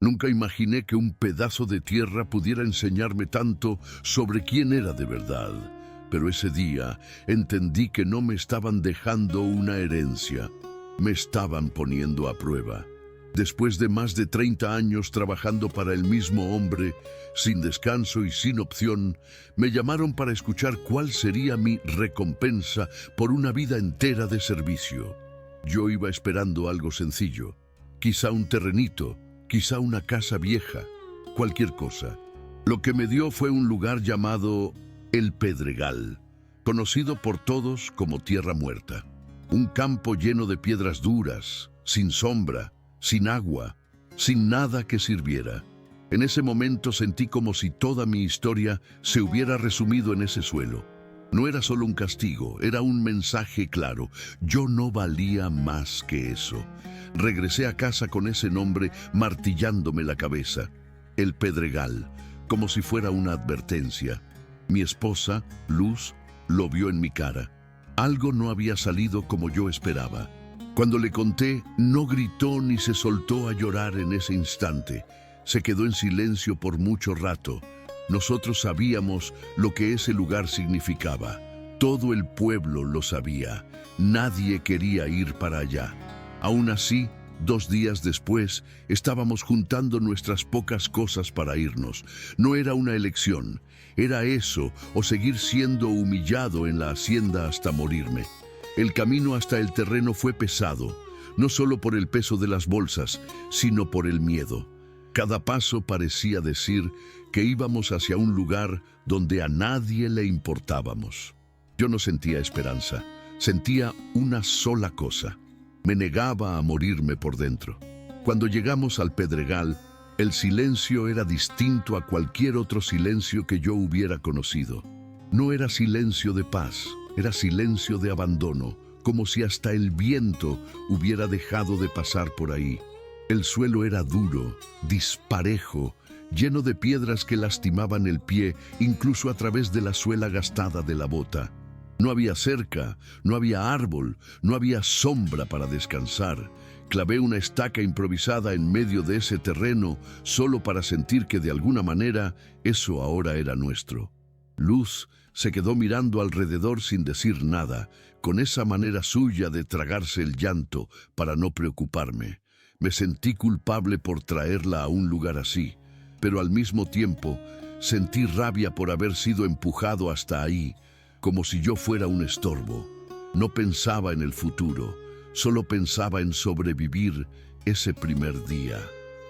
Nunca imaginé que un pedazo de tierra pudiera enseñarme tanto sobre quién era de verdad. Pero ese día entendí que no me estaban dejando una herencia, me estaban poniendo a prueba. Después de más de 30 años trabajando para el mismo hombre, sin descanso y sin opción, me llamaron para escuchar cuál sería mi recompensa por una vida entera de servicio. Yo iba esperando algo sencillo, quizá un terrenito, quizá una casa vieja, cualquier cosa. Lo que me dio fue un lugar llamado El Pedregal, conocido por todos como Tierra Muerta. Un campo lleno de piedras duras, sin sombra, sin agua, sin nada que sirviera. En ese momento sentí como si toda mi historia se hubiera resumido en ese suelo. No era solo un castigo, era un mensaje claro. Yo no valía más que eso. Regresé a casa con ese nombre martillándome la cabeza. El Pedregal, como si fuera una advertencia. Mi esposa, Luz, lo vio en mi cara. Algo no había salido como yo esperaba. Cuando le conté, no gritó ni se soltó a llorar en ese instante. Se quedó en silencio por mucho rato. Nosotros sabíamos lo que ese lugar significaba. Todo el pueblo lo sabía. Nadie quería ir para allá. Aún así, 2 días después, estábamos juntando nuestras pocas cosas para irnos. No era una elección. Era eso o seguir siendo humillado en la hacienda hasta morirme. El camino hasta el terreno fue pesado, no solo por el peso de las bolsas, sino por el miedo. Cada paso parecía decir que íbamos hacia un lugar donde a nadie le importábamos. Yo no sentía esperanza, sentía una sola cosa. Me negaba a morirme por dentro. Cuando llegamos al Pedregal, el silencio era distinto a cualquier otro silencio que yo hubiera conocido. No era silencio de paz, era silencio de abandono, como si hasta el viento hubiera dejado de pasar por ahí. El suelo era duro, disparejo, lleno de piedras que lastimaban el pie, incluso a través de la suela gastada de la bota. No había cerca, no había árbol, no había sombra para descansar. Clavé una estaca improvisada en medio de ese terreno solo para sentir que de alguna manera eso ahora era nuestro. Luz se quedó mirando alrededor sin decir nada, con esa manera suya de tragarse el llanto para no preocuparme. Me sentí culpable por traerla a un lugar así, pero al mismo tiempo sentí rabia por haber sido empujado hasta ahí, como si yo fuera un estorbo. No pensaba en el futuro, solo pensaba en sobrevivir ese primer día.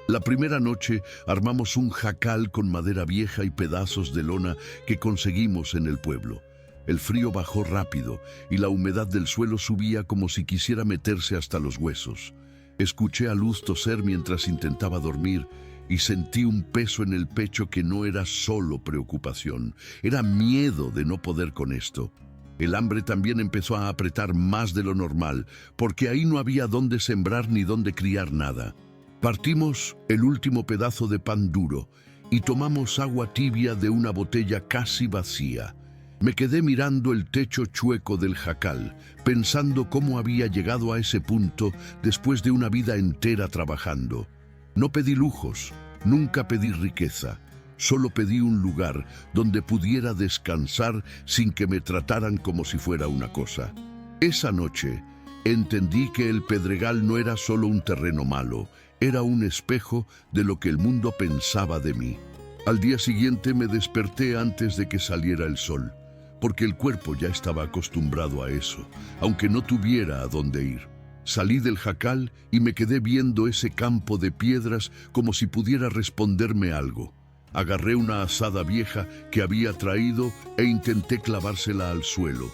La primera noche armamos un jacal con madera vieja y pedazos de lona que conseguimos en el pueblo. El frío bajó rápido y la humedad del suelo subía como si quisiera meterse hasta los huesos. Escuché a Luz toser mientras intentaba dormir y sentí un peso en el pecho que no era solo preocupación, era miedo de no poder con esto. El hambre también empezó a apretar más de lo normal, porque ahí no había dónde sembrar ni dónde criar nada. Partimos el último pedazo de pan duro y tomamos agua tibia de una botella casi vacía. Me quedé mirando el techo chueco del jacal, pensando cómo había llegado a ese punto después de una vida entera trabajando. No pedí lujos, nunca pedí riqueza, solo pedí un lugar donde pudiera descansar sin que me trataran como si fuera una cosa. Esa noche entendí que el Pedregal no era solo un terreno malo, era un espejo de lo que el mundo pensaba de mí. Al día siguiente me desperté antes de que saliera el sol, porque el cuerpo ya estaba acostumbrado a eso, aunque no tuviera a dónde ir. Salí del jacal y me quedé viendo ese campo de piedras como si pudiera responderme algo. Agarré una azada vieja que había traído e intenté clavársela al suelo,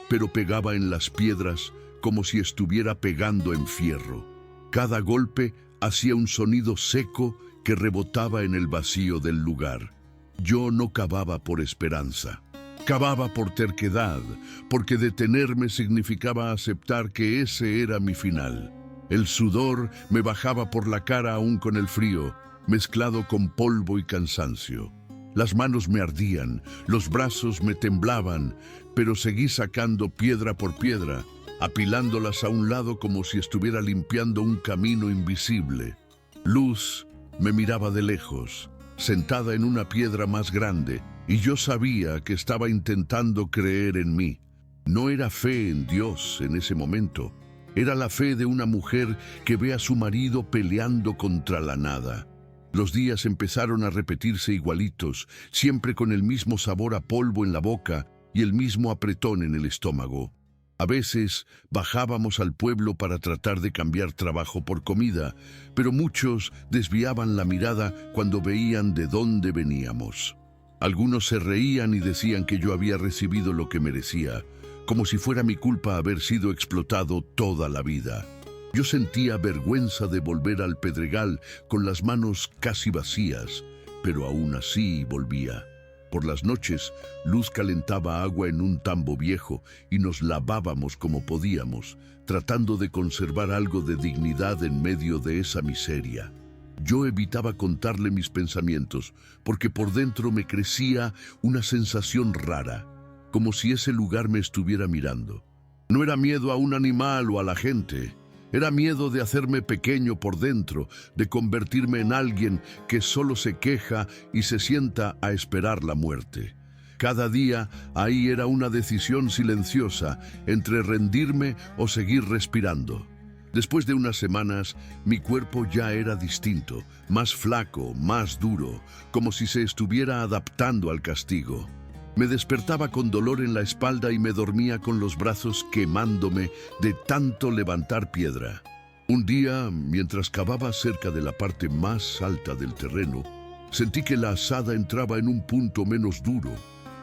pero pegaba en las piedras como si estuviera pegando en fierro. Cada golpe hacía un sonido seco que rebotaba en el vacío del lugar. Yo no cavaba por esperanza. Cavaba por terquedad, porque detenerme significaba aceptar que ese era mi final. El sudor me bajaba por la cara aún con el frío, mezclado con polvo y cansancio. Las manos me ardían, los brazos me temblaban, pero seguí sacando piedra por piedra, apilándolas a un lado como si estuviera limpiando un camino invisible. Luz Me miraba de lejos, sentada en una piedra más grande, y yo sabía que estaba intentando creer en mí. No era fe en Dios en ese momento, era la fe de una mujer que ve a su marido peleando contra la nada. Los días empezaron a repetirse igualitos, siempre con el mismo sabor a polvo en la boca y el mismo apretón en el estómago. A veces bajábamos al pueblo para tratar de cambiar trabajo por comida, pero muchos desviaban la mirada cuando veían de dónde veníamos. Algunos se reían y decían que yo había recibido lo que merecía, como si fuera mi culpa haber sido explotado toda la vida. Yo sentía vergüenza de volver al pedregal con las manos casi vacías, pero aún así volvía. Por las noches, Luz calentaba agua en un tambo viejo y nos lavábamos como podíamos, tratando de conservar algo de dignidad en medio de esa miseria. Yo evitaba contarle mis pensamientos, porque por dentro me crecía una sensación rara, como si ese lugar me estuviera mirando. No era miedo a un animal o a la gente, era miedo de hacerme pequeño por dentro, de convertirme en alguien que solo se queja y se sienta a esperar la muerte. Cada día ahí era una decisión silenciosa entre rendirme o seguir respirando. Después de unas semanas, mi cuerpo ya era distinto, más flaco, más duro, como si se estuviera adaptando al castigo. Me despertaba con dolor en la espalda y me dormía con los brazos quemándome de tanto levantar piedra. Un día, mientras cavaba cerca de la parte más alta del terreno, sentí que la azada entraba en un punto menos duro.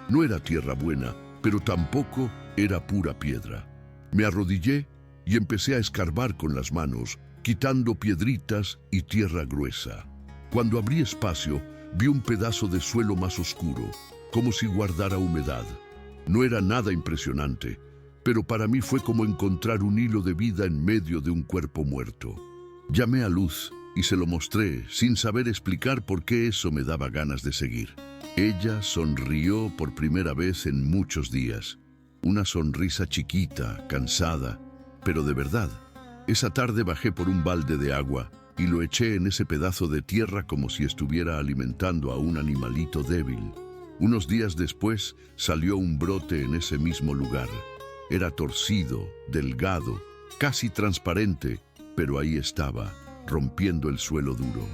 No era tierra buena, pero tampoco era pura piedra. Me arrodillé y empecé a escarbar con las manos, quitando piedritas y tierra gruesa. Cuando abrí espacio, vi un pedazo de suelo más oscuro, como si guardara humedad. No era nada impresionante, pero para mí fue como encontrar un hilo de vida en medio de un cuerpo muerto. Llamé a Luz y se lo mostré, sin saber explicar por qué eso me daba ganas de seguir. Ella sonrió por primera vez en muchos días. Una sonrisa chiquita, cansada, pero de verdad. Esa tarde bajé por un balde de agua y lo eché en ese pedazo de tierra como si estuviera alimentando a un animalito débil. Unos días después salió un brote en ese mismo lugar. Era torcido, delgado, casi transparente, pero ahí estaba, rompiendo el suelo duro.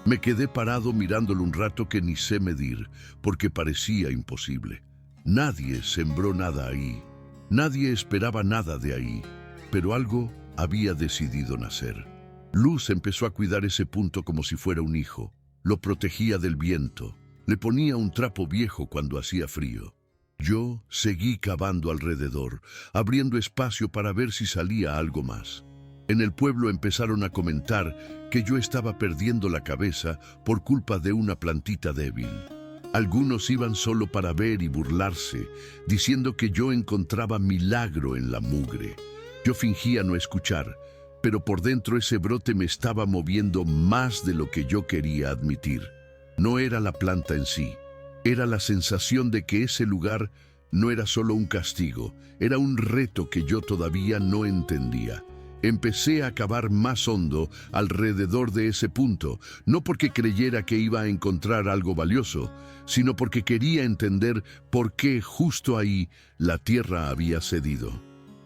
Me quedé parado mirándolo un rato que ni sé medir, porque parecía imposible. Nadie sembró nada ahí, nadie esperaba nada de ahí, pero algo había decidido nacer. Luz empezó a cuidar ese punto como si fuera un hijo. Lo protegía del viento. Le ponía un trapo viejo cuando hacía frío. Yo seguí cavando alrededor, abriendo espacio para ver si salía algo más. En el pueblo empezaron a comentar que yo estaba perdiendo la cabeza por culpa de una plantita débil. Algunos iban solo para ver y burlarse, diciendo que yo encontraba milagro en la mugre. Yo fingía no escuchar, pero por dentro ese brote me estaba moviendo más de lo que yo quería admitir. No era la planta en sí, era la sensación de que ese lugar no era solo un castigo, era un reto que yo todavía no entendía. Empecé a cavar más hondo alrededor de ese punto, no porque creyera que iba a encontrar algo valioso, sino porque quería entender por qué justo ahí la tierra había cedido.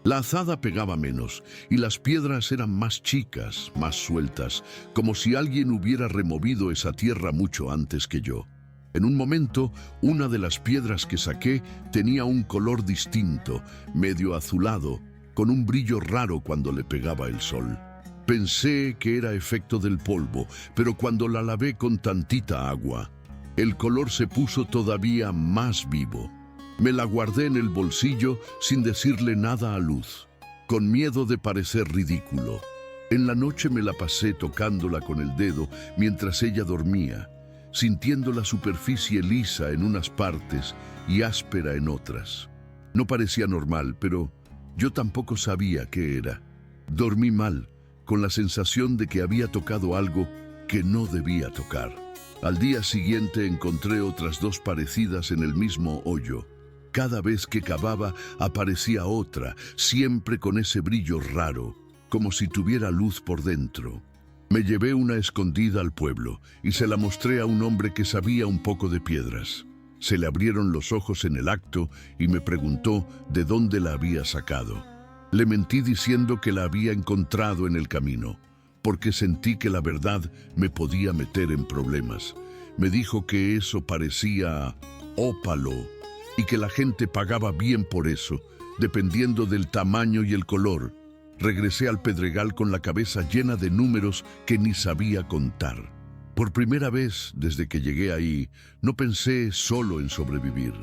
La azada pegaba menos y las piedras eran más chicas, más sueltas, como si alguien hubiera removido esa tierra mucho antes que yo. En un momento, una de las piedras que saqué tenía un color distinto, medio azulado, con un brillo raro cuando le pegaba el sol. Pensé que era efecto del polvo, pero cuando la lavé con tantita agua, el color se puso todavía más vivo. Me la guardé en el bolsillo sin decirle nada a Luz, con miedo de parecer ridículo. En la noche me la pasé tocándola con el dedo mientras ella dormía, sintiendo la superficie lisa en unas partes y áspera en otras. No parecía normal, pero yo tampoco sabía qué era. Dormí mal, con la sensación de que había tocado algo que no debía tocar. Al día siguiente encontré otras dos parecidas en el mismo hoyo. Cada vez que cavaba aparecía otra, siempre con ese brillo raro, como si tuviera luz por dentro. Me llevé una escondida al pueblo y se la mostré a un hombre que sabía un poco de piedras. Se le abrieron los ojos en el acto y me preguntó de dónde la había sacado. Le mentí diciendo que la había encontrado en el camino, porque sentí que la verdad me podía meter en problemas. Me dijo que eso parecía ópalo y que la gente pagaba bien por eso, dependiendo del tamaño y el color. Regresé al Pedregal con la cabeza llena de números que ni sabía contar. Por primera vez desde que llegué ahí, no pensé solo en sobrevivir,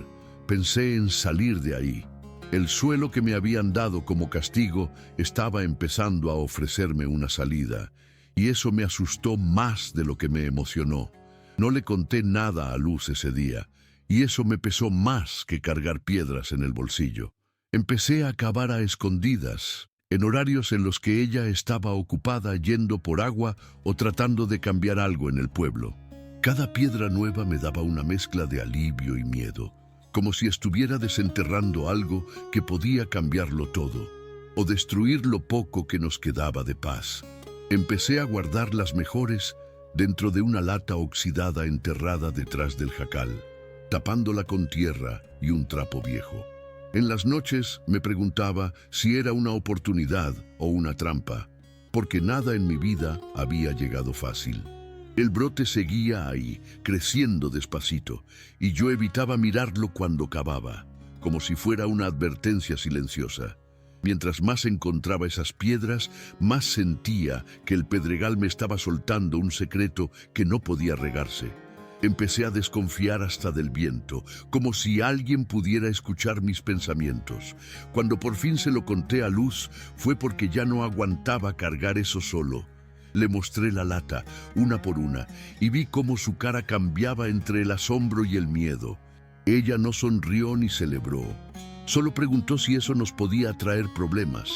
pensé en salir de ahí. El suelo que me habían dado como castigo estaba empezando a ofrecerme una salida, y eso me asustó más de lo que me emocionó. No le conté nada a Luz ese día, y eso me pesó más que cargar piedras en el bolsillo. Empecé a cavar a escondidas, en horarios en los que ella estaba ocupada yendo por agua o tratando de cambiar algo en el pueblo. Cada piedra nueva me daba una mezcla de alivio y miedo, como si estuviera desenterrando algo que podía cambiarlo todo, o destruir lo poco que nos quedaba de paz. Empecé a guardar las mejores dentro de una lata oxidada enterrada detrás del jacal, tapándola con tierra y un trapo viejo. En las noches me preguntaba si era una oportunidad o una trampa, porque nada en mi vida había llegado fácil. El brote seguía ahí, creciendo despacito, y yo evitaba mirarlo cuando cavaba, como si fuera una advertencia silenciosa. Mientras más encontraba esas piedras, más sentía que el Pedregal me estaba soltando un secreto que no podía regarse. Empecé a desconfiar hasta del viento, como si alguien pudiera escuchar mis pensamientos. Cuando por fin se lo conté a Luz, fue porque ya no aguantaba cargar eso solo. Le mostré la lata, una por una, y vi cómo su cara cambiaba entre el asombro y el miedo. Ella no sonrió ni celebró. Solo preguntó si eso nos podía traer problemas.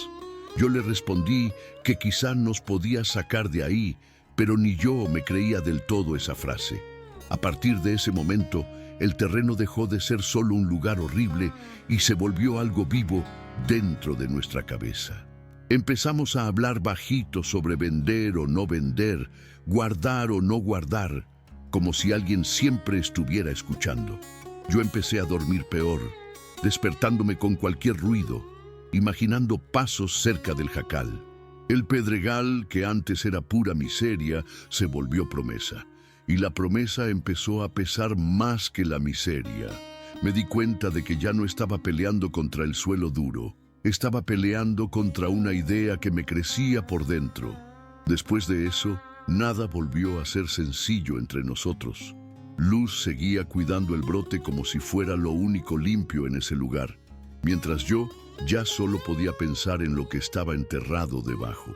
Yo le respondí que quizá nos podía sacar de ahí, pero ni yo me creía del todo esa frase. A partir de ese momento, el terreno dejó de ser solo un lugar horrible y se volvió algo vivo dentro de nuestra cabeza. Empezamos a hablar bajito sobre vender o no vender, guardar o no guardar, como si alguien siempre estuviera escuchando. Yo empecé a dormir peor, despertándome con cualquier ruido, imaginando pasos cerca del jacal. El Pedregal, que antes era pura miseria, se volvió promesa. Y la promesa empezó a pesar más que la miseria. Me di cuenta de que ya no estaba peleando contra el suelo duro. Estaba peleando contra una idea que me crecía por dentro. Después de eso, nada volvió a ser sencillo entre nosotros. Luz seguía cuidando el brote como si fuera lo único limpio en ese lugar, mientras yo ya solo podía pensar en lo que estaba enterrado debajo.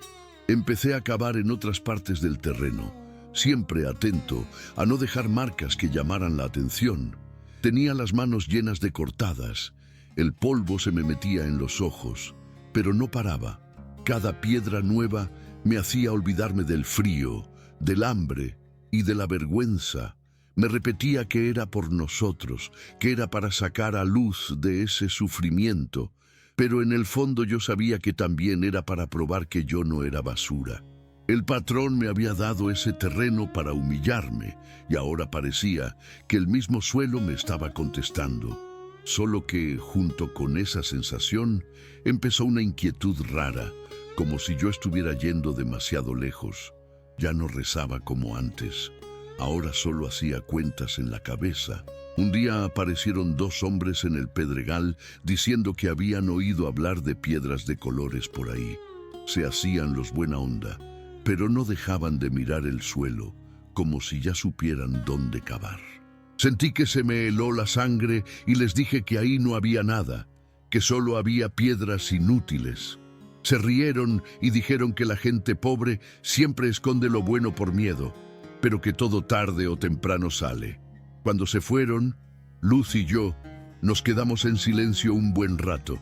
Empecé a cavar en otras partes del terreno, siempre atento a no dejar marcas que llamaran la atención. Tenía las manos llenas de cortadas, el polvo se me metía en los ojos, pero no paraba. Cada piedra nueva me hacía olvidarme del frío, del hambre y de la vergüenza. Me repetía que era por nosotros, que era para sacar a Luz de ese sufrimiento, pero en el fondo yo sabía que también era para probar que yo no era basura. El patrón me había dado ese terreno para humillarme y ahora parecía que el mismo suelo me estaba contestando. Solo que, junto con esa sensación, empezó una inquietud rara, como si yo estuviera yendo demasiado lejos. Ya no rezaba como antes. Ahora solo hacía cuentas en la cabeza. Un día aparecieron dos hombres en el Pedregal diciendo que habían oído hablar de piedras de colores por ahí. Se hacían los buena onda, pero no dejaban de mirar el suelo, como si ya supieran dónde cavar. Sentí que se me heló la sangre y les dije que ahí no había nada, que solo había piedras inútiles. Se rieron y dijeron que la gente pobre siempre esconde lo bueno por miedo, pero que todo tarde o temprano sale. Cuando se fueron, Luz y yo nos quedamos en silencio un buen rato.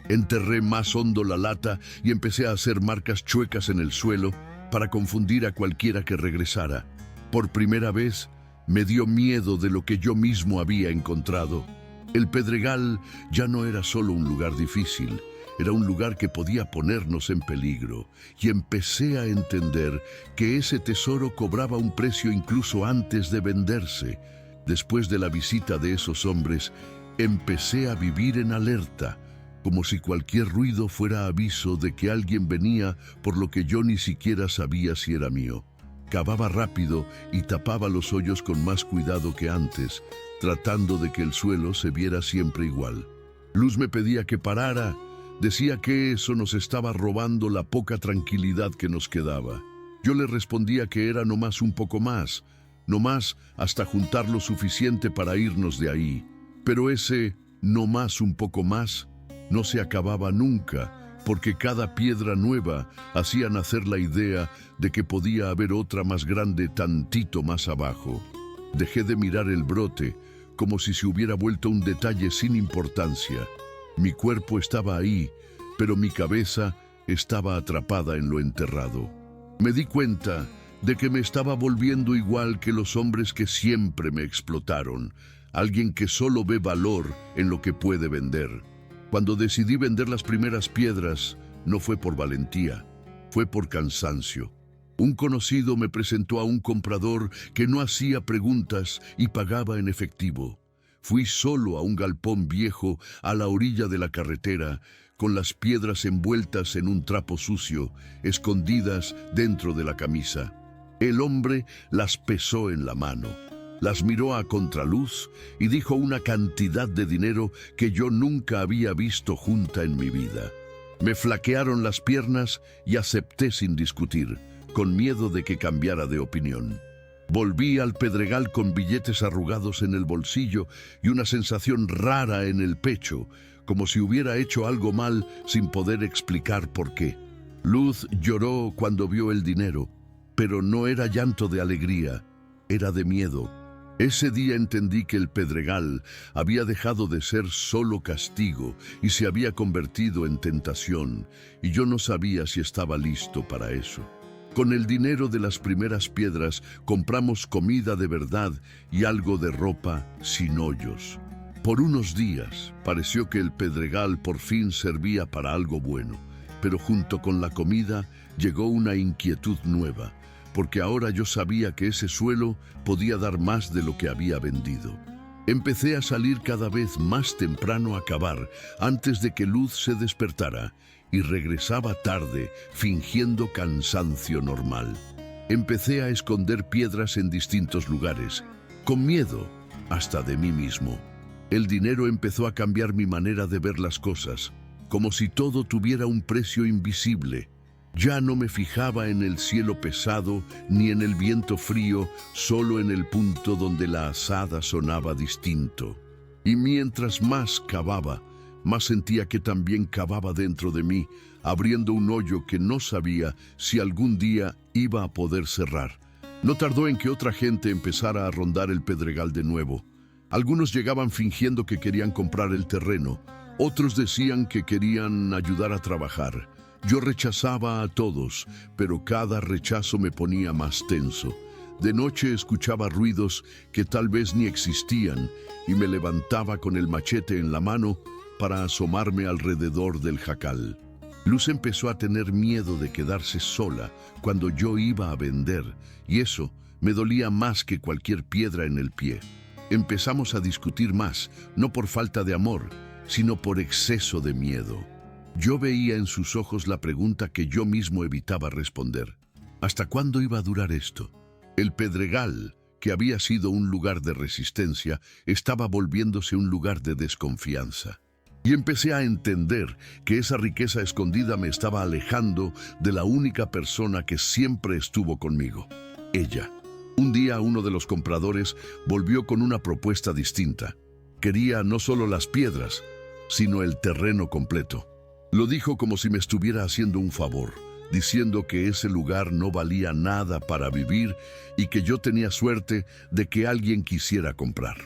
Enterré más hondo la lata y empecé a hacer marcas chuecas en el suelo para confundir a cualquiera que regresara. Por primera vez, me dio miedo de lo que yo mismo había encontrado. El Pedregal ya no era solo un lugar difícil, Era un lugar que podía ponernos en peligro, y empecé a entender que ese tesoro cobraba un precio incluso antes de venderse. Después de la visita de esos hombres, empecé a vivir en alerta, como si cualquier ruido fuera aviso de que alguien venía por lo que yo ni siquiera sabía si era mío. Cavaba rápido y tapaba los hoyos con más cuidado que antes, tratando de que el suelo se viera siempre igual. Luz me pedía que parara. Decía que eso nos estaba robando la poca tranquilidad que nos quedaba. Yo le respondía que era nomás un poco más, nomás hasta juntar lo suficiente para irnos de ahí. Pero ese nomás un poco más no se acababa nunca, porque cada piedra nueva hacía nacer la idea de que podía haber otra más grande tantito más abajo. Dejé de mirar el brote, como si se hubiera vuelto un detalle sin importancia. Mi cuerpo estaba ahí, pero mi cabeza estaba atrapada en lo enterrado. Me di cuenta de que me estaba volviendo igual que los hombres que siempre me explotaron, alguien que solo ve valor en lo que puede vender. Cuando decidí vender las primeras piedras, no fue por valentía, fue por cansancio. Un conocido me presentó a un comprador que no hacía preguntas y pagaba en efectivo. Fui solo a un galpón viejo a la orilla de la carretera, con las piedras envueltas en un trapo sucio, escondidas dentro de la camisa. El hombre las pesó en la mano, las miró a contraluz y dijo una cantidad de dinero que yo nunca había visto junta en mi vida. Me flaquearon las piernas y acepté sin discutir, con miedo de que cambiara de opinión. Volví al pedregal con billetes arrugados en el bolsillo y una sensación rara en el pecho, como si hubiera hecho algo mal sin poder explicar por qué. Luz lloró cuando vio el dinero, pero no era llanto de alegría, era de miedo. Ese día entendí que el pedregal había dejado de ser solo castigo y se había convertido en tentación, y yo no sabía si estaba listo para eso. Con el dinero de las primeras piedras compramos comida de verdad y algo de ropa sin hoyos. Por unos días pareció que el pedregal por fin servía para algo bueno, pero junto con la comida llegó una inquietud nueva, porque ahora yo sabía que ese suelo podía dar más de lo que había vendido. Empecé a salir cada vez más temprano a cavar antes de que Luz se despertara, y regresaba tarde, fingiendo cansancio normal. Empecé a esconder piedras en distintos lugares, con miedo hasta de mí mismo. El dinero empezó a cambiar mi manera de ver las cosas, como si todo tuviera un precio invisible. Ya no me fijaba en el cielo pesado ni en el viento frío, solo en el punto donde la azada sonaba distinto. Y mientras más cavaba, más sentía que también cavaba dentro de mí, abriendo un hoyo que no sabía si algún día iba a poder cerrar. No tardó en que otra gente empezara a rondar el pedregal de nuevo. Algunos llegaban fingiendo que querían comprar el terreno, otros decían que querían ayudar a trabajar. Yo rechazaba a todos, pero cada rechazo me ponía más tenso. De noche escuchaba ruidos que tal vez ni existían y me levantaba con el machete en la mano para asomarme alrededor del jacal. Luz empezó a tener miedo de quedarse sola cuando yo iba a vender, y eso me dolía más que cualquier piedra en el pie. Empezamos a discutir más, no por falta de amor, sino por exceso de miedo. Yo veía en sus ojos la pregunta que yo mismo evitaba responder. ¿Hasta cuándo iba a durar esto? El pedregal, que había sido un lugar de resistencia, estaba volviéndose un lugar de desconfianza. Y empecé a entender que esa riqueza escondida me estaba alejando de la única persona que siempre estuvo conmigo, ella. Un día uno de los compradores volvió con una propuesta distinta. Quería no solo las piedras, sino el terreno completo. Lo dijo como si me estuviera haciendo un favor, diciendo que ese lugar no valía nada para vivir y que yo tenía suerte de que alguien quisiera comprar.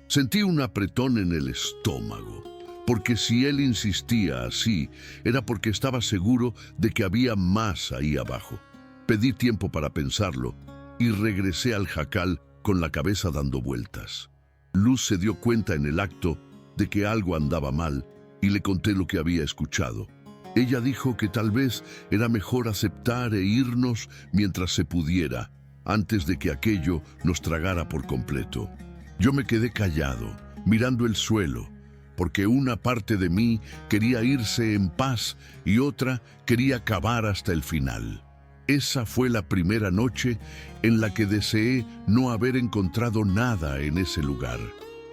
Sentí un apretón en el estómago, porque si él insistía así, era porque estaba seguro de que había más ahí abajo. Pedí tiempo para pensarlo y regresé al jacal con la cabeza dando vueltas. Luz se dio cuenta en el acto de que algo andaba mal y le conté lo que había escuchado. Ella dijo que tal vez era mejor aceptar e irnos mientras se pudiera, antes de que aquello nos tragara por completo. Yo me quedé callado, mirando el suelo, porque una parte de mí quería irse en paz y otra quería cavar hasta el final. Esa fue la primera noche en la que deseé no haber encontrado nada en ese lugar.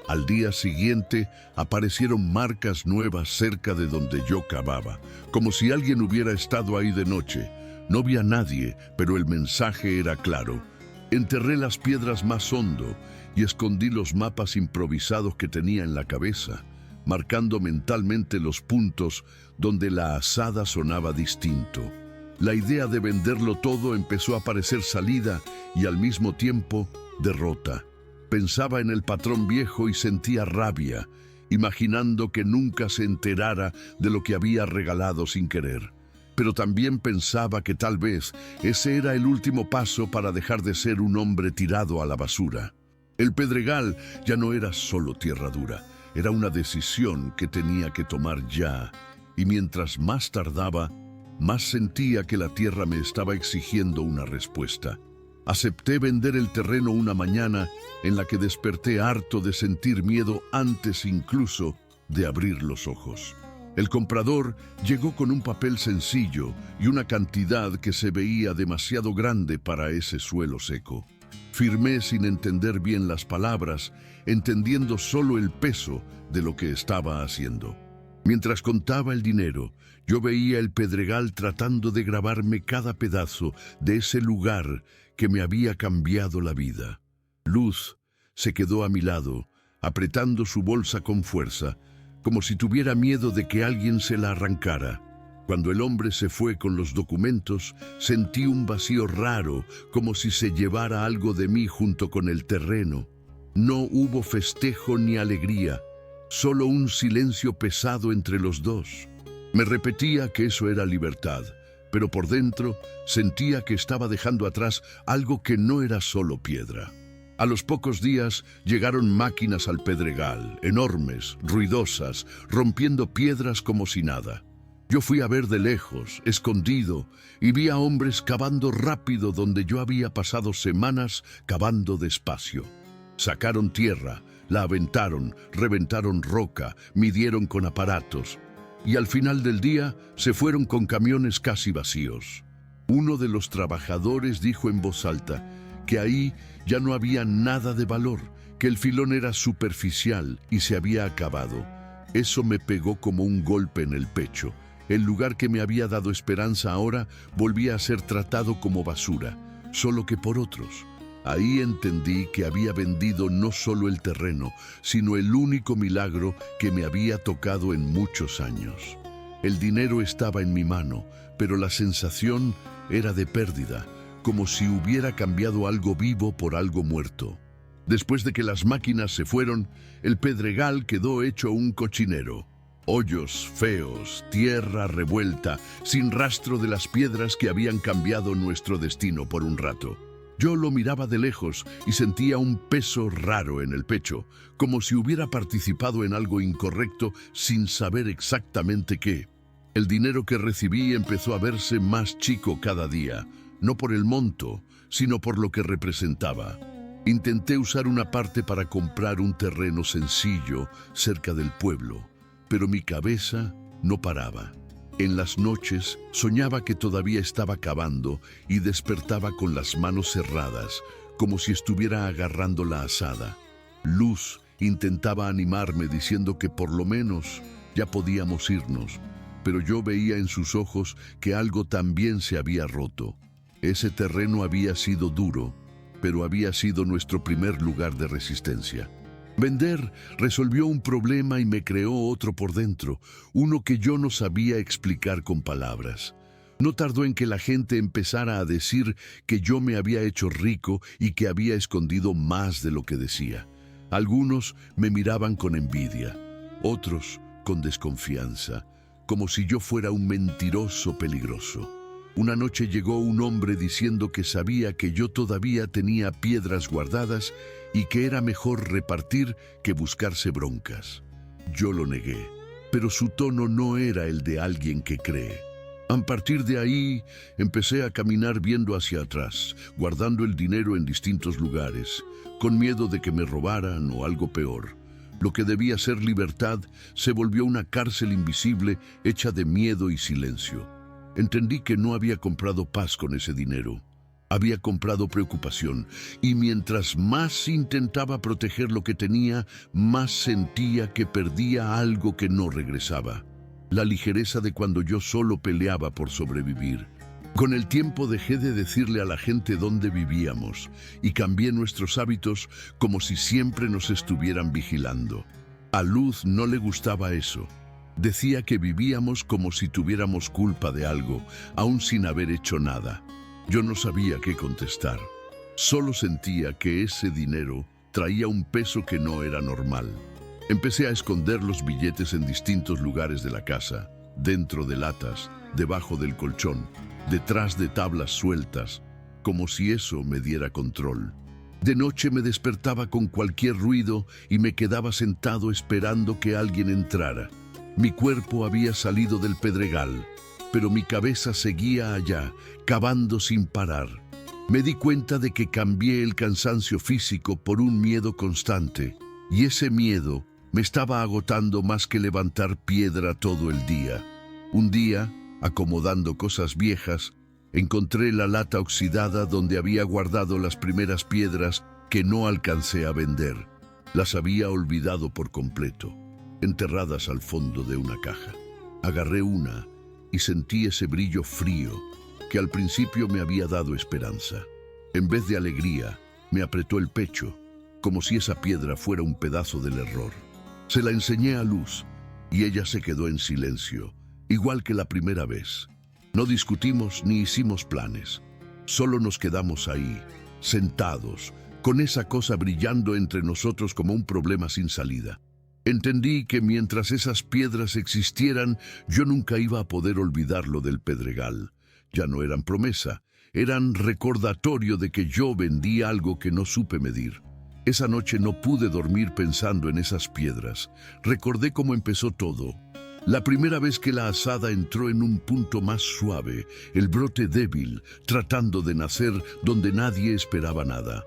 Al día siguiente aparecieron marcas nuevas cerca de donde yo cavaba, como si alguien hubiera estado ahí de noche. No vi a nadie, pero el mensaje era claro. Enterré las piedras más hondo y escondí los mapas improvisados que tenía en la cabeza, marcando mentalmente los puntos donde la azada sonaba distinto. La idea de venderlo todo empezó a parecer salida y al mismo tiempo derrota. Pensaba en el patrón viejo y sentía rabia, imaginando que nunca se enterara de lo que había regalado sin querer. Pero también pensaba que tal vez ese era el último paso para dejar de ser un hombre tirado a la basura. El Pedregal ya no era solo tierra dura, era una decisión que tenía que tomar ya, y mientras más tardaba, más sentía que la tierra me estaba exigiendo una respuesta. Acepté vender el terreno una mañana en la que desperté harto de sentir miedo antes incluso de abrir los ojos. El comprador llegó con un papel sencillo y una cantidad que se veía demasiado grande para ese suelo seco. Firmé sin entender bien las palabras, entendiendo solo el peso de lo que estaba haciendo. Mientras contaba el dinero, yo veía el Pedregal tratando de grabarme cada pedazo de ese lugar que me había cambiado la vida. Luz se quedó a mi lado, apretando su bolsa con fuerza, como si tuviera miedo de que alguien se la arrancara. Cuando el hombre se fue con los documentos, sentí un vacío raro, como si se llevara algo de mí junto con el terreno. No hubo festejo ni alegría, solo un silencio pesado entre los dos. Me repetía que eso era libertad, pero por dentro sentía que estaba dejando atrás algo que no era solo piedra. A los pocos días llegaron máquinas al Pedregal, enormes, ruidosas, rompiendo piedras como si nada. Yo fui a ver de lejos, escondido, y vi a hombres cavando rápido donde yo había pasado semanas cavando despacio. Sacaron tierra, la aventaron, reventaron roca, midieron con aparatos, y al final del día se fueron con camiones casi vacíos. Uno de los trabajadores dijo en voz alta que ahí ya no había nada de valor, que el filón era superficial y se había acabado. Eso me pegó como un golpe en el pecho. El lugar que me había dado esperanza ahora volvía a ser tratado como basura, solo que por otros. Ahí entendí que había vendido no solo el terreno, sino el único milagro que me había tocado en muchos años. El dinero estaba en mi mano, pero la sensación era de pérdida, como si hubiera cambiado algo vivo por algo muerto. Después de que las máquinas se fueron, el Pedregal quedó hecho un cochinero. Hoyos feos, tierra revuelta, sin rastro de las piedras que habían cambiado nuestro destino por un rato. Yo lo miraba de lejos y sentía un peso raro en el pecho, como si hubiera participado en algo incorrecto sin saber exactamente qué. El dinero que recibí empezó a verse más chico cada día, no por el monto, sino por lo que representaba. Intenté usar una parte para comprar un terreno sencillo cerca del pueblo, pero mi cabeza no paraba. En las noches soñaba que todavía estaba cavando y despertaba con las manos cerradas, como si estuviera agarrando la azada. Luz intentaba animarme diciendo que por lo menos ya podíamos irnos, pero yo veía en sus ojos que algo también se había roto. Ese terreno había sido duro, pero había sido nuestro primer lugar de resistencia. Vender resolvió un problema y me creó otro por dentro, uno que yo no sabía explicar con palabras. No tardó en que la gente empezara a decir que yo me había hecho rico y que había escondido más de lo que decía. Algunos me miraban con envidia, otros con desconfianza, como si yo fuera un mentiroso peligroso. Una noche llegó un hombre diciendo que sabía que yo todavía tenía piedras guardadas y que era mejor repartir que buscarse broncas. Yo lo negué. pero su tono no era el de alguien que cree. A partir de ahí, empecé a caminar viendo hacia atrás, guardando el dinero en distintos lugares, con miedo de que me robaran o algo peor. Lo que debía ser libertad se volvió una cárcel invisible hecha de miedo y silencio. Entendí que no había comprado paz con ese dinero. Había comprado preocupación, y mientras más intentaba proteger lo que tenía, más sentía que perdía algo que no regresaba. La ligereza de cuando yo solo peleaba por sobrevivir. Con el tiempo dejé de decirle a la gente dónde vivíamos y cambié nuestros hábitos como si siempre nos estuvieran vigilando. A Luz no le gustaba eso. Decía que vivíamos como si tuviéramos culpa de algo, aún sin haber hecho nada. Yo no sabía qué contestar. Solo sentía que ese dinero traía un peso que no era normal. Empecé a esconder los billetes en distintos lugares de la casa, dentro de latas, debajo del colchón, detrás de tablas sueltas, como si eso me diera control. De noche me despertaba con cualquier ruido y me quedaba sentado esperando que alguien entrara. Mi cuerpo había salido del pedregal, pero mi cabeza seguía allá, cavando sin parar. Me di cuenta de que cambié el cansancio físico por un miedo constante, y ese miedo me estaba agotando más que levantar piedra todo el día. Un día, acomodando cosas viejas, encontré la lata oxidada donde había guardado las primeras piedras que no alcancé a vender. Las había olvidado por completo, enterradas al fondo de una caja. Agarré una y sentí ese brillo frío que al principio me había dado esperanza. En vez de alegría, me apretó el pecho, como si esa piedra fuera un pedazo del error. Se la enseñé a Luz y ella se quedó en silencio, igual que la primera vez. No discutimos ni hicimos planes. Solo nos quedamos ahí, sentados, con esa cosa brillando entre nosotros como un problema sin salida. Entendí que mientras esas piedras existieran, yo nunca iba a poder olvidarlo del pedregal. Ya no eran promesa, eran recordatorio de que yo vendí algo que no supe medir. Esa noche no pude dormir pensando en esas piedras. Recordé cómo empezó todo. La primera vez que la azada entró en un punto más suave, el brote débil, tratando de nacer donde nadie esperaba nada.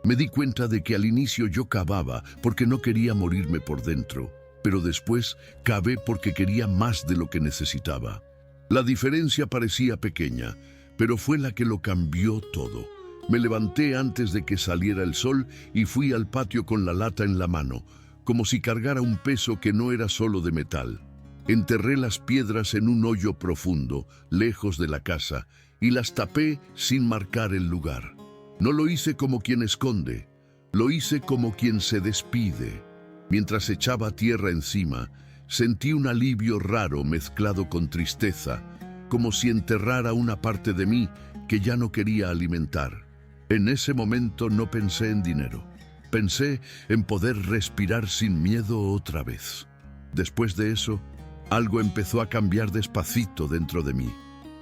Me di cuenta de que al inicio yo cavaba porque no quería morirme por dentro, pero después cavé porque quería más de lo que necesitaba. La diferencia parecía pequeña, pero fue la que lo cambió todo. Me levanté antes de que saliera el sol y fui al patio con la lata en la mano, como si cargara un peso que no era solo de metal. Enterré las piedras en un hoyo profundo, lejos de la casa, y las tapé sin marcar el lugar. No lo hice como quien esconde, lo hice como quien se despide. Mientras echaba tierra encima, sentí un alivio raro mezclado con tristeza, como si enterrara una parte de mí que ya no quería alimentar. En ese momento no pensé en dinero. Pensé en poder respirar sin miedo otra vez. Después de eso, algo empezó a cambiar despacito dentro de mí.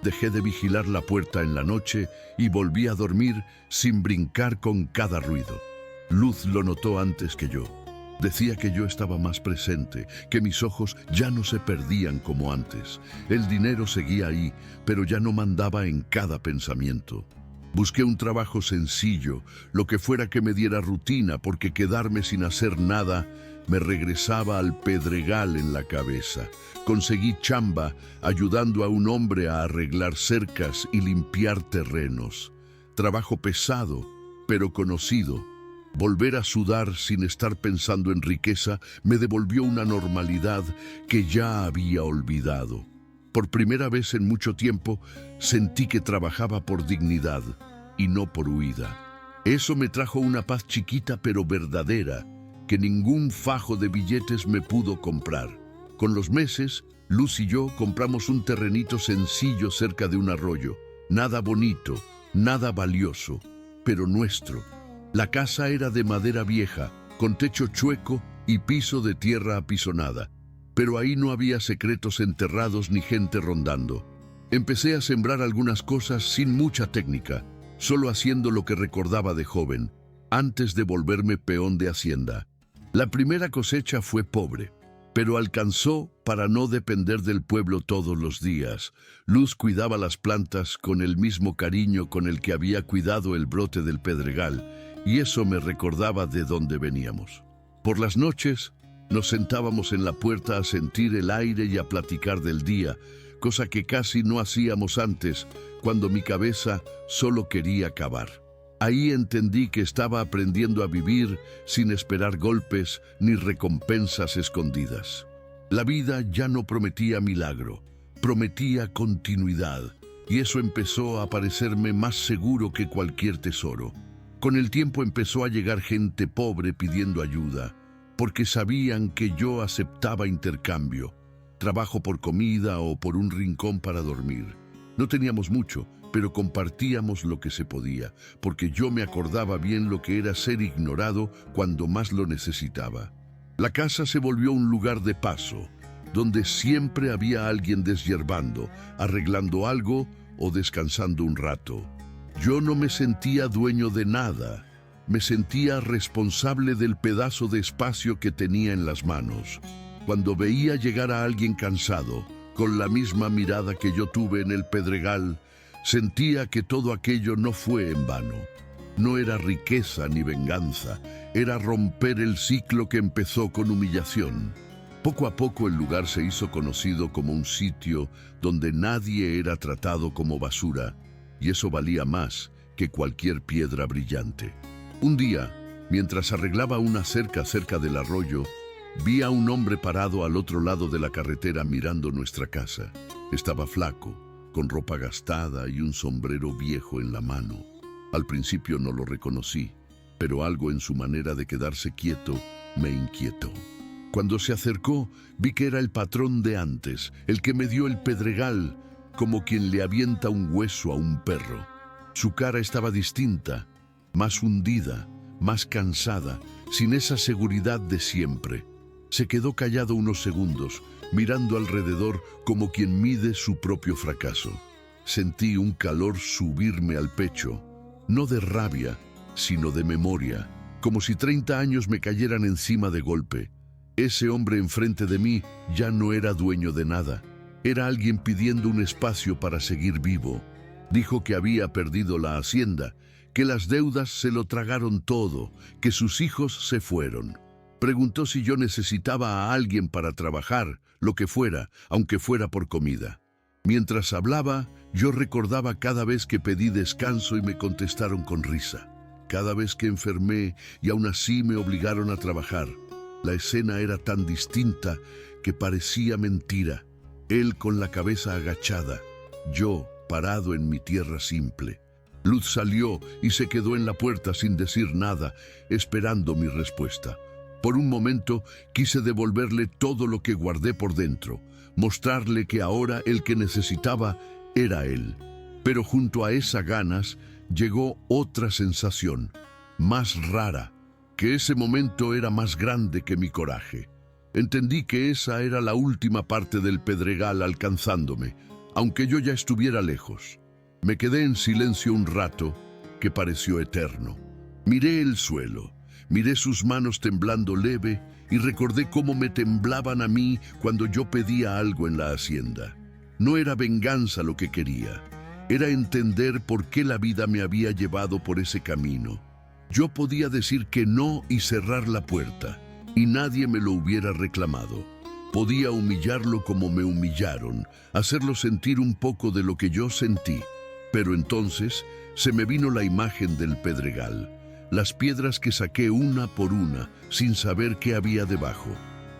Dejé de vigilar la puerta en la noche y volví a dormir sin brincar con cada ruido. Luz lo notó antes que yo. Decía que yo estaba más presente, que mis ojos ya no se perdían como antes. El dinero seguía ahí, pero ya no mandaba en cada pensamiento. Busqué un trabajo sencillo, lo que fuera que me diera rutina, porque quedarme sin hacer nada me regresaba al pedregal en la cabeza. Conseguí chamba ayudando a un hombre a arreglar cercas y limpiar terrenos. Trabajo pesado, pero conocido. Volver a sudar sin estar pensando en riqueza me devolvió una normalidad que ya había olvidado. Por primera vez en mucho tiempo sentí que trabajaba por dignidad y no por huida. Eso me trajo una paz chiquita pero verdadera que ningún fajo de billetes me pudo comprar. Con los meses, Luz y yo compramos un terrenito sencillo cerca de un arroyo. Nada bonito, nada valioso, pero nuestro. La casa era de madera vieja, con techo chueco y piso de tierra apisonada. Pero ahí no había secretos enterrados ni gente rondando. Empecé a sembrar algunas cosas sin mucha técnica, solo haciendo lo que recordaba de joven, antes de volverme peón de hacienda. La primera cosecha fue pobre. pero alcanzó para no depender del pueblo todos los días. Luz cuidaba las plantas con el mismo cariño con el que había cuidado el brote del pedregal, y eso me recordaba de dónde veníamos. Por las noches nos sentábamos en la puerta a sentir el aire y a platicar del día, cosa que casi no hacíamos antes, cuando mi cabeza solo quería cavar. Ahí entendí que estaba aprendiendo a vivir sin esperar golpes ni recompensas escondidas. La vida ya no prometía milagro, prometía continuidad, y eso empezó a parecerme más seguro que cualquier tesoro. Con el tiempo empezó a llegar gente pobre pidiendo ayuda, porque sabían que yo aceptaba intercambio, trabajo por comida o por un rincón para dormir. No teníamos mucho, pero compartíamos lo que se podía, porque yo me acordaba bien lo que era ser ignorado cuando más lo necesitaba. La casa se volvió un lugar de paso, donde siempre había alguien deshierbando, arreglando algo o descansando un rato. Yo no me sentía dueño de nada, me sentía responsable del pedazo de espacio que tenía en las manos. Cuando veía llegar a alguien cansado, con la misma mirada que yo tuve en el pedregal, sentía que todo aquello no fue en vano. No era riqueza ni venganza, era romper el ciclo que empezó con humillación. Poco a poco el lugar se hizo conocido como un sitio donde nadie era tratado como basura, y eso valía más que cualquier piedra brillante. Un día, mientras arreglaba una cerca cerca del arroyo, vi a un hombre parado al otro lado de la carretera mirando nuestra casa. Estaba flaco, con ropa gastada y un sombrero viejo en la mano. Al principio no lo reconocí, pero algo en su manera de quedarse quieto me inquietó. Cuando se acercó, vi que era el patrón de antes, el que me dio el pedregal, como quien le avienta un hueso a un perro. Su cara estaba distinta, más hundida, más cansada, sin esa seguridad de siempre. Se quedó callado unos segundos, mirando alrededor como quien mide su propio fracaso. Sentí un calor subirme al pecho, no de rabia, sino de memoria, como si 30 años me cayeran encima de golpe. Ese hombre enfrente de mí ya no era dueño de nada. Era alguien pidiendo un espacio para seguir vivo. Dijo que había perdido la hacienda, que las deudas se lo tragaron todo, que sus hijos se fueron. Preguntó si yo necesitaba a alguien para trabajar, lo que fuera, aunque fuera por comida. Mientras hablaba, yo recordaba cada vez que pedí descanso y me contestaron con risa. Cada vez que enfermé y aún así me obligaron a trabajar. La escena era tan distinta que parecía mentira. Él con la cabeza agachada, yo parado en mi tierra simple. Luz salió y se quedó en la puerta sin decir nada, esperando mi respuesta. Por un momento quise devolverle todo lo que guardé por dentro, mostrarle que ahora el que necesitaba era él. Pero junto a esas ganas llegó otra sensación, más rara, que ese momento era más grande que mi coraje. Entendí que esa era la última parte del pedregal alcanzándome, aunque yo ya estuviera lejos. Me quedé en silencio un rato que pareció eterno. Miré el suelo, miré sus manos temblando leve y recordé cómo me temblaban a mí cuando yo pedía algo en la hacienda. No era venganza lo que quería, era entender por qué la vida me había llevado por ese camino. Yo podía decir que no y cerrar la puerta, y nadie me lo hubiera reclamado. Podía humillarlo como me humillaron, hacerlo sentir un poco de lo que yo sentí. Pero entonces se me vino la imagen del pedregal, las piedras que saqué una por una, sin saber qué había debajo.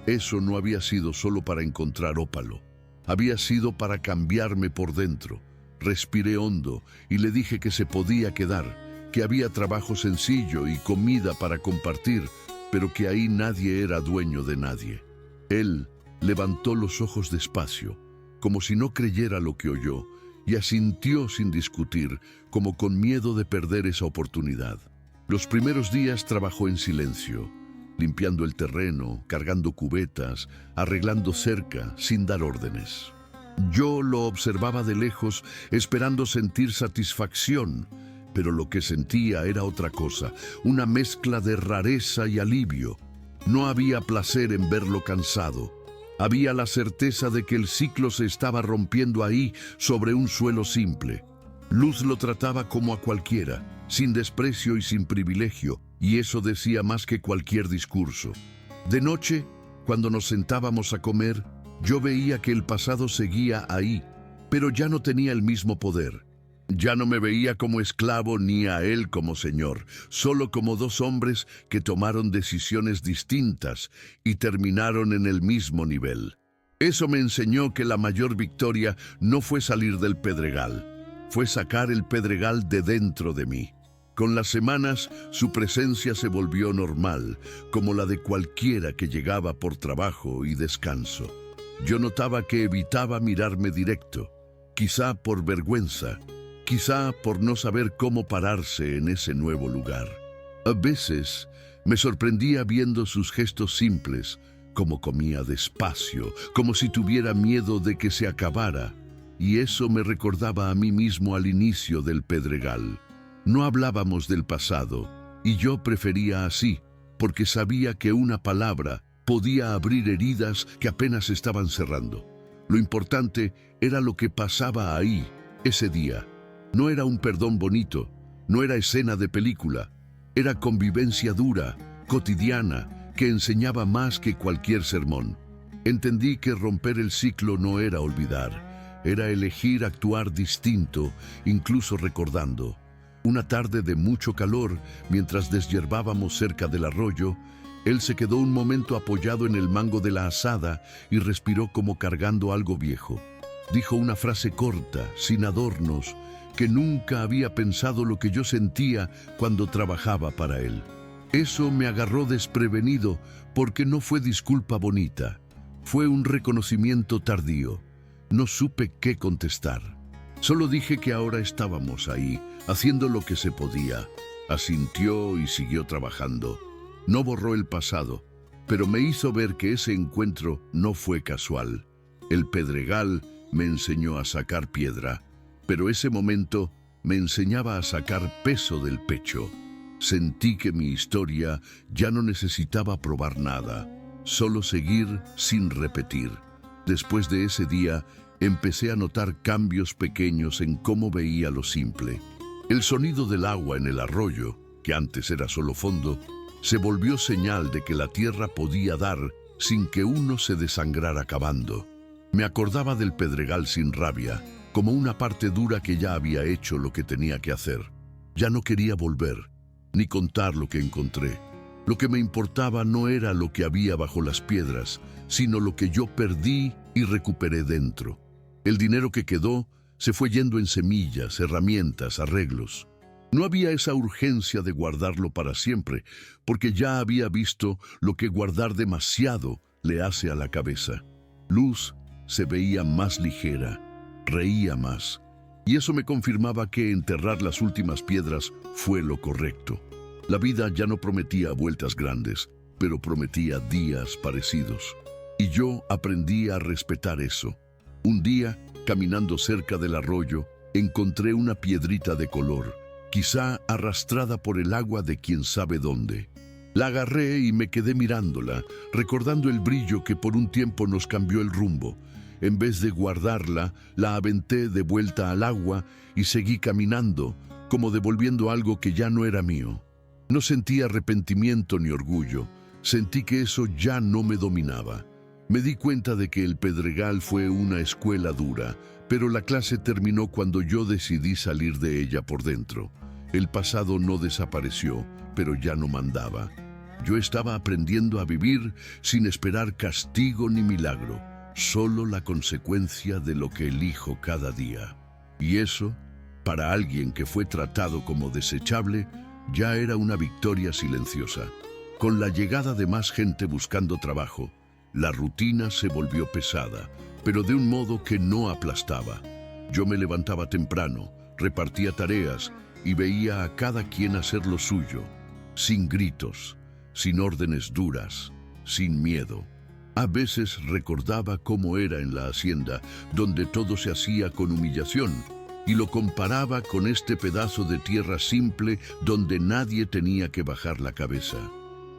Eso no había sido solo para encontrar ópalo, había sido para cambiarme por dentro. Respiré hondo y le dije que se podía quedar, que había trabajo sencillo y comida para compartir, pero que ahí nadie era dueño de nadie. Él levantó los ojos despacio, como si no creyera lo que oyó, y asintió sin discutir, como con miedo de perder esa oportunidad. Los primeros días trabajó en silencio, limpiando el terreno, cargando cubetas, arreglando cerca, sin dar órdenes. Yo lo observaba de lejos, esperando sentir satisfacción, pero lo que sentía era otra cosa, una mezcla de rareza y alivio. No había placer en verlo cansado, Había la certeza de que el ciclo se estaba rompiendo ahí sobre un suelo simple. Luz lo trataba como a cualquiera, sin desprecio y sin privilegio, y eso decía más que cualquier discurso. De noche, cuando nos sentábamos a comer, yo veía que el pasado seguía ahí, pero ya no tenía el mismo poder. Ya no me veía como esclavo ni a él como señor, solo como dos hombres que tomaron decisiones distintas y terminaron en el mismo nivel. Eso me enseñó que la mayor victoria no fue salir del pedregal, fue sacar el pedregal de dentro de mí. Con las semanas, su presencia se volvió normal, como la de cualquiera que llegaba por trabajo y descanso. Yo notaba que evitaba mirarme directo, quizá por vergüenza, quizá por no saber cómo pararse en ese nuevo lugar. A veces me sorprendía viendo sus gestos simples, como comía despacio, como si tuviera miedo de que se acabara, y eso me recordaba a mí mismo al inicio del pedregal. No hablábamos del pasado, y yo prefería así, porque sabía que una palabra podía abrir heridas que apenas estaban cerrando. Lo importante era lo que pasaba ahí, ese día. No era un perdón bonito, no era escena de película, era convivencia dura, cotidiana, que enseñaba más que cualquier sermón. Entendí que romper el ciclo no era olvidar, era elegir actuar distinto, incluso recordando. Una tarde de mucho calor, mientras deshiervábamos cerca del arroyo, él se quedó un momento apoyado en el mango de la azada y respiró como cargando algo viejo. Dijo una frase corta, sin adornos, que nunca había pensado lo que yo sentía cuando trabajaba para él. Eso me agarró desprevenido porque no fue disculpa bonita, fue un reconocimiento tardío. No supe qué contestar. Solo dije que ahora estábamos ahí, haciendo lo que se podía. Asintió y siguió trabajando. No borró el pasado, pero me hizo ver que ese encuentro no fue casual. El pedregal me enseñó a sacar piedra, pero ese momento me enseñaba a sacar peso del pecho. Sentí que mi historia ya no necesitaba probar nada, solo seguir sin repetir. Después de ese día, empecé a notar cambios pequeños en cómo veía lo simple. El sonido del agua en el arroyo, que antes era solo fondo, se volvió señal de que la tierra podía dar sin que uno se desangrara cavando. Me acordaba del pedregal sin rabia, como una parte dura que ya había hecho lo que tenía que hacer. Ya no quería volver, ni contar lo que encontré. Lo que me importaba no era lo que había bajo las piedras, sino lo que yo perdí y recuperé dentro. El dinero que quedó se fue yendo en semillas, herramientas, arreglos. No había esa urgencia de guardarlo para siempre, porque ya había visto lo que guardar demasiado le hace a la cabeza. Luz se veía más ligera, reía más, y eso me confirmaba que enterrar las últimas piedras fue lo correcto. La vida ya no prometía vueltas grandes, pero prometía días parecidos. Y yo aprendí a respetar eso. Un día, caminando cerca del arroyo, encontré una piedrita de color, quizá arrastrada por el agua de quién sabe dónde. La agarré y me quedé mirándola, recordando el brillo que por un tiempo nos cambió el rumbo. En vez de guardarla, la aventé de vuelta al agua y seguí caminando, como devolviendo algo que ya no era mío. No sentí arrepentimiento ni orgullo, sentí que eso ya no me dominaba. Me di cuenta de que el pedregal fue una escuela dura, pero la clase terminó cuando yo decidí salir de ella por dentro. El pasado no desapareció, pero ya no mandaba. Yo estaba aprendiendo a vivir sin esperar castigo ni milagro, solo la consecuencia de lo que elijo cada día. Y eso, para alguien que fue tratado como desechable, ya era una victoria silenciosa. Con la llegada de más gente buscando trabajo, la rutina se volvió pesada, pero de un modo que no aplastaba. Yo me levantaba temprano, repartía tareas y veía a cada quien hacer lo suyo, sin gritos, sin órdenes duras, sin miedo. A veces recordaba cómo era en la hacienda, donde todo se hacía con humillación, y lo comparaba con este pedazo de tierra simple donde nadie tenía que bajar la cabeza.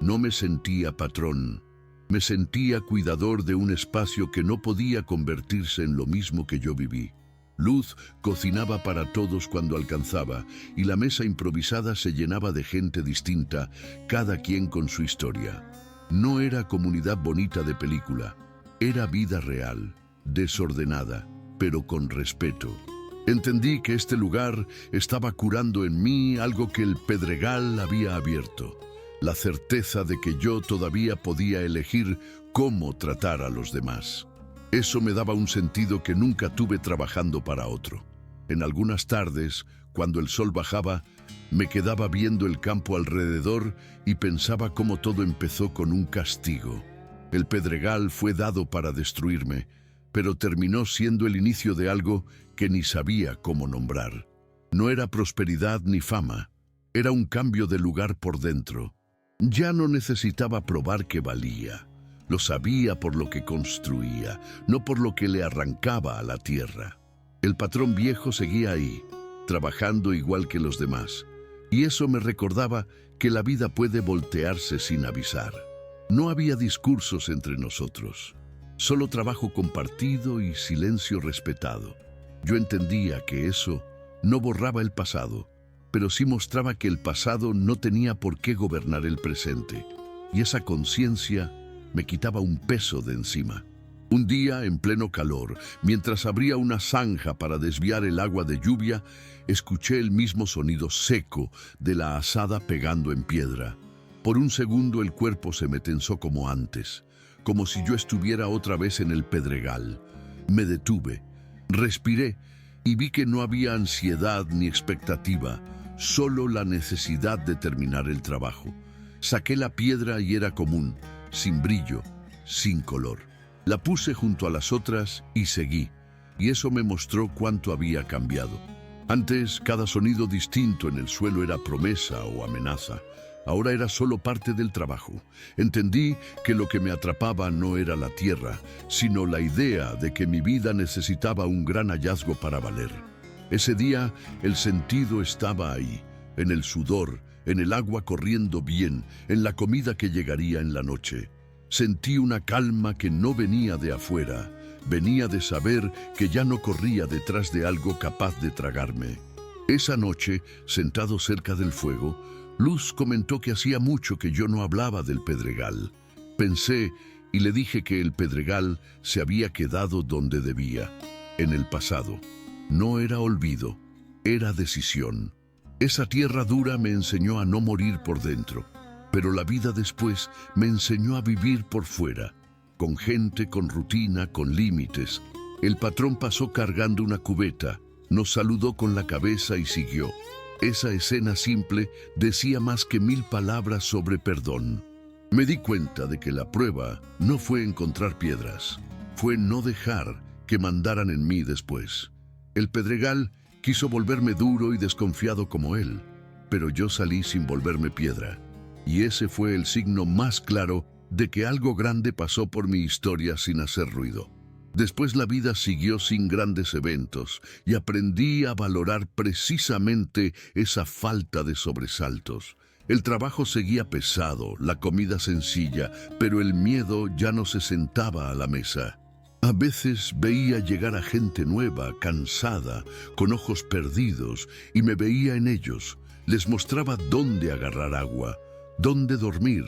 No me sentía patrón, Me sentía cuidador de un espacio que no podía convertirse en lo mismo que yo viví. Luz cocinaba para todos cuando alcanzaba, y la mesa improvisada se llenaba de gente distinta, cada quien con su historia. No era comunidad bonita de película, era vida real, desordenada, pero con respeto. Entendí que este lugar estaba curando en mí algo que el Pedregal había abierto, la certeza de que yo todavía podía elegir cómo tratar a los demás. Eso me daba un sentido que nunca tuve trabajando para otro. En algunas tardes, cuando el sol bajaba, me quedaba viendo el campo alrededor y pensaba cómo todo empezó con un castigo. El Pedregal fue dado para destruirme, pero terminó siendo el inicio de algo que ni sabía cómo nombrar. No era prosperidad ni fama, era un cambio de lugar por dentro. Ya no necesitaba probar que valía. Lo sabía por lo que construía, no por lo que le arrancaba a la tierra. El patrón viejo seguía ahí, trabajando igual que los demás, y eso me recordaba que la vida puede voltearse sin avisar. No había discursos entre nosotros, solo trabajo compartido y silencio respetado. Yo entendía que eso no borraba el pasado, pero sí mostraba que el pasado no tenía por qué gobernar el presente, y esa conciencia me quitaba un peso de encima. Un día, en pleno calor, mientras abría una zanja para desviar el agua de lluvia, escuché el mismo sonido seco de la azada pegando en piedra. Por un segundo el cuerpo se me tensó como antes, como si yo estuviera otra vez en el Pedregal. Me detuve, respiré y vi que no había ansiedad ni expectativa, solo la necesidad de terminar el trabajo. Saqué la piedra y era común, sin brillo, sin color. La puse junto a las otras y seguí, y eso me mostró cuánto había cambiado. Antes, cada sonido distinto en el suelo era promesa o amenaza. Ahora era solo parte del trabajo. Entendí que lo que me atrapaba no era la tierra, sino la idea de que mi vida necesitaba un gran hallazgo para valer. Ese día, el sentido estaba ahí, en el sudor, en el agua corriendo bien, en la comida que llegaría en la noche. Sentí una calma que no venía de afuera, venía de saber que ya no corría detrás de algo capaz de tragarme. Esa noche, sentado cerca del fuego, Luz comentó que hacía mucho que yo no hablaba del Pedregal. Pensé y le dije que el Pedregal se había quedado donde debía, en el pasado. No era olvido, era decisión. Esa tierra dura me enseñó a no morir por dentro, pero la vida después me enseñó a vivir por fuera, con gente, con rutina, con límites. El patrón pasó cargando una cubeta, nos saludó con la cabeza y siguió. Esa escena simple decía más que 1000 palabras sobre perdón. Me di cuenta de que la prueba no fue encontrar piedras, fue no dejar que mandaran en mí después. El Pedregal quiso volverme duro y desconfiado como él, pero yo salí sin volverme piedra. Y ese fue el signo más claro de que algo grande pasó por mi historia sin hacer ruido. Después la vida siguió sin grandes eventos y aprendí a valorar precisamente esa falta de sobresaltos. El trabajo seguía pesado, la comida sencilla, pero el miedo ya no se sentaba a la mesa. A veces veía llegar a gente nueva, cansada, con ojos perdidos, y me veía en ellos. Les mostraba dónde agarrar agua, dónde dormir,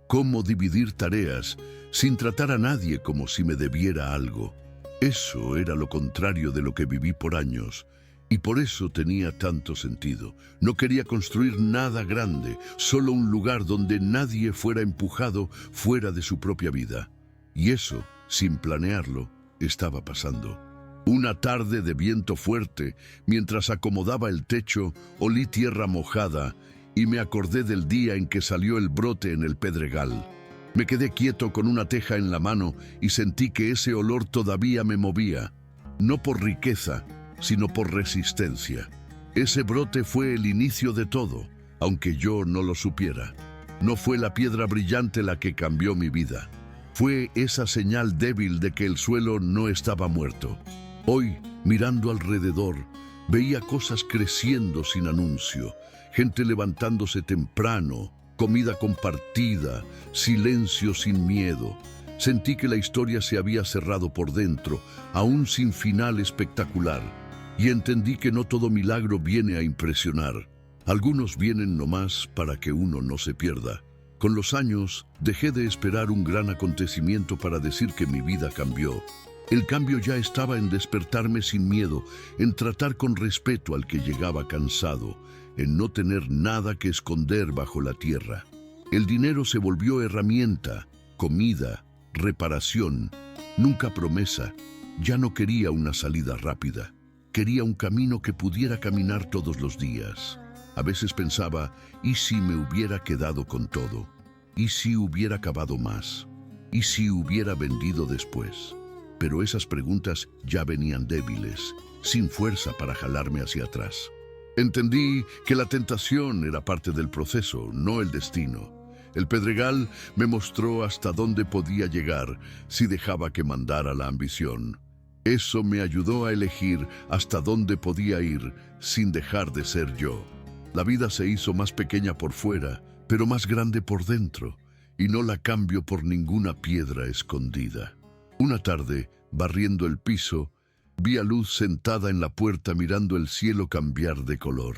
cómo dividir tareas, sin tratar a nadie como si me debiera algo. Eso era lo contrario de lo que viví por años, y por eso tenía tanto sentido. No quería construir nada grande, solo un lugar donde nadie fuera empujado fuera de su propia vida. Y eso, sin planearlo, estaba pasando. Una tarde de viento fuerte, mientras acomodaba el techo, olí tierra mojada y me acordé del día en que salió el brote en el Pedregal. Me quedé quieto con una teja en la mano y sentí que ese olor todavía me movía, no por riqueza, sino por resistencia. Ese brote fue el inicio de todo, aunque yo no lo supiera. No fue la piedra brillante la que cambió mi vida. Fue esa señal débil de que el suelo no estaba muerto. Hoy, mirando alrededor, veía cosas creciendo sin anuncio, gente levantándose temprano, comida compartida, silencio sin miedo. Sentí que la historia se había cerrado por dentro, aún sin final espectacular, y entendí que no todo milagro viene a impresionar. Algunos vienen nomás para que uno no se pierda. Con los años, dejé de esperar un gran acontecimiento para decir que mi vida cambió. El cambio ya estaba en despertarme sin miedo, en tratar con respeto al que llegaba cansado, en no tener nada que esconder bajo la tierra. El dinero se volvió herramienta, comida, reparación, nunca promesa. Ya no quería una salida rápida. Quería un camino que pudiera caminar todos los días. A veces pensaba, ¿y si me hubiera quedado con todo? ¿Y si hubiera acabado más? ¿Y si hubiera vendido después? Pero esas preguntas ya venían débiles, sin fuerza para jalarme hacia atrás. Entendí que la tentación era parte del proceso, no el destino. El Pedregal me mostró hasta dónde podía llegar si dejaba que mandara la ambición. Eso me ayudó a elegir hasta dónde podía ir sin dejar de ser yo. La vida se hizo más pequeña por fuera, pero más grande por dentro, y no la cambio por ninguna piedra escondida. Una tarde, barriendo el piso, vi a Luz sentada en la puerta mirando el cielo cambiar de color.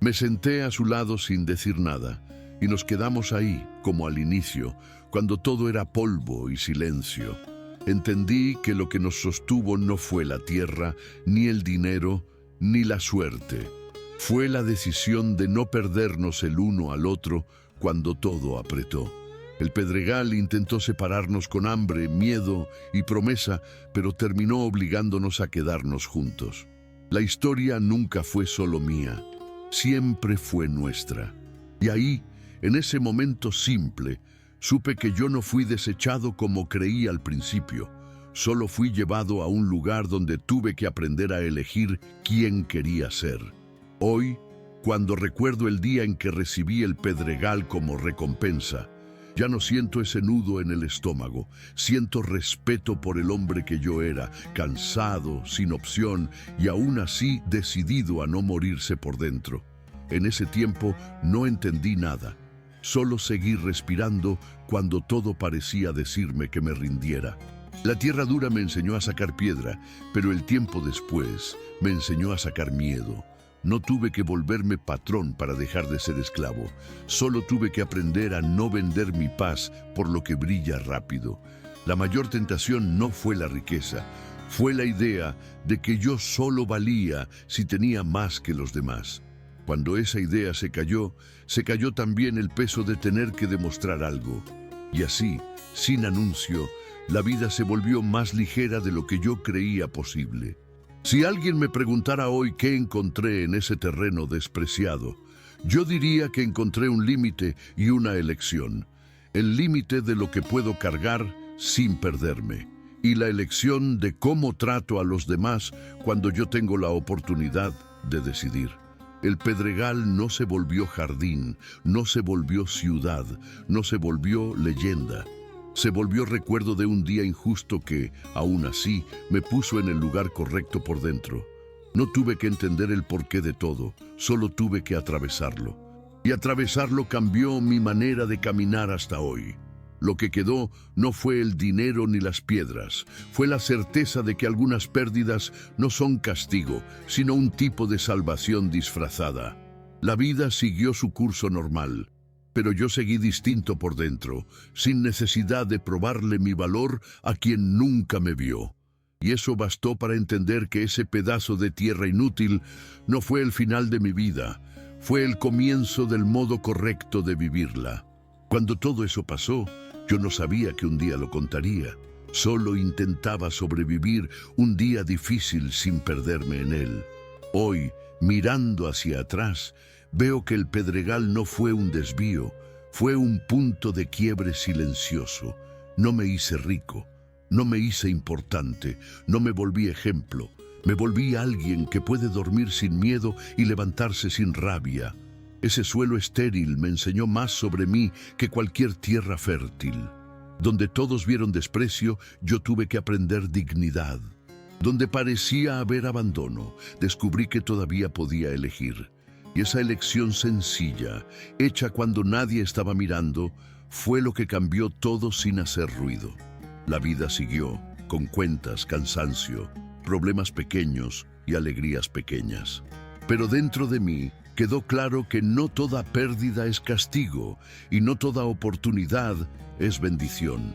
Me senté a su lado sin decir nada, y nos quedamos ahí, como al inicio, cuando todo era polvo y silencio. Entendí que lo que nos sostuvo no fue la tierra, ni el dinero, ni la suerte. Fue la decisión de no perdernos el uno al otro cuando todo apretó. El Pedregal intentó separarnos con hambre, miedo y promesa, pero terminó obligándonos a quedarnos juntos. La historia nunca fue solo mía, siempre fue nuestra. Y ahí, en ese momento simple, supe que yo no fui desechado como creí al principio. Solo fui llevado a un lugar donde tuve que aprender a elegir quién quería ser. Hoy, cuando recuerdo el día en que recibí el Pedregal como recompensa, ya no siento ese nudo en el estómago, siento respeto por el hombre que yo era, cansado, sin opción y aún así decidido a no morirse por dentro. En ese tiempo no entendí nada, solo seguí respirando cuando todo parecía decirme que me rindiera. La tierra dura me enseñó a sacar piedra, pero el tiempo después me enseñó a sacar miedo. No tuve que volverme patrón para dejar de ser esclavo. Solo tuve que aprender a no vender mi paz por lo que brilla rápido. La mayor tentación no fue la riqueza, fue la idea de que yo solo valía si tenía más que los demás. Cuando esa idea se cayó también el peso de tener que demostrar algo. Y así, sin anuncio, la vida se volvió más ligera de lo que yo creía posible. Si alguien me preguntara hoy qué encontré en ese terreno despreciado, yo diría que encontré un límite y una elección. El límite de lo que puedo cargar sin perderme, y la elección de cómo trato a los demás cuando yo tengo la oportunidad de decidir. El Pedregal no se volvió jardín, no se volvió ciudad, no se volvió leyenda. Se volvió recuerdo de un día injusto que, aún así, me puso en el lugar correcto por dentro. No tuve que entender el porqué de todo, solo tuve que atravesarlo. Y atravesarlo cambió mi manera de caminar hasta hoy. Lo que quedó no fue el dinero ni las piedras, fue la certeza de que algunas pérdidas no son castigo, sino un tipo de salvación disfrazada. La vida siguió su curso normal. Pero yo seguí distinto por dentro, sin necesidad de probarle mi valor a quien nunca me vio. Y eso bastó para entender que ese pedazo de tierra inútil no fue el final de mi vida, fue el comienzo del modo correcto de vivirla. Cuando todo eso pasó, yo no sabía que un día lo contaría. Solo intentaba sobrevivir un día difícil sin perderme en él. Hoy, mirando hacia atrás, veo que el Pedregal no fue un desvío, fue un punto de quiebre silencioso. No me hice rico, no me hice importante, no me volví ejemplo. Me volví alguien que puede dormir sin miedo y levantarse sin rabia. Ese suelo estéril me enseñó más sobre mí que cualquier tierra fértil. Donde todos vieron desprecio, yo tuve que aprender dignidad. Donde parecía haber abandono, descubrí que todavía podía elegir. Y esa elección sencilla, hecha cuando nadie estaba mirando, fue lo que cambió todo sin hacer ruido. La vida siguió, con cuentas, cansancio, problemas pequeños y alegrías pequeñas. Pero dentro de mí quedó claro que no toda pérdida es castigo y no toda oportunidad es bendición.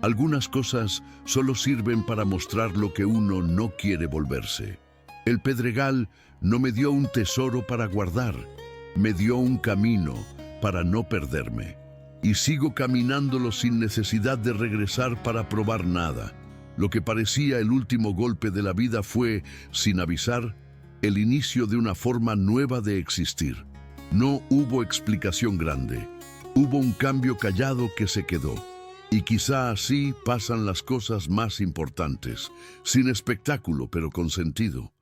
Algunas cosas solo sirven para mostrar lo que uno no quiere volverse. El Pedregal no me dio un tesoro para guardar, me dio un camino para no perderme. Y sigo caminándolo sin necesidad de regresar para probar nada. Lo que parecía el último golpe de la vida fue, sin avisar, el inicio de una forma nueva de existir. No hubo explicación grande, hubo un cambio callado que se quedó. Y quizá así pasan las cosas más importantes, sin espectáculo pero con sentido.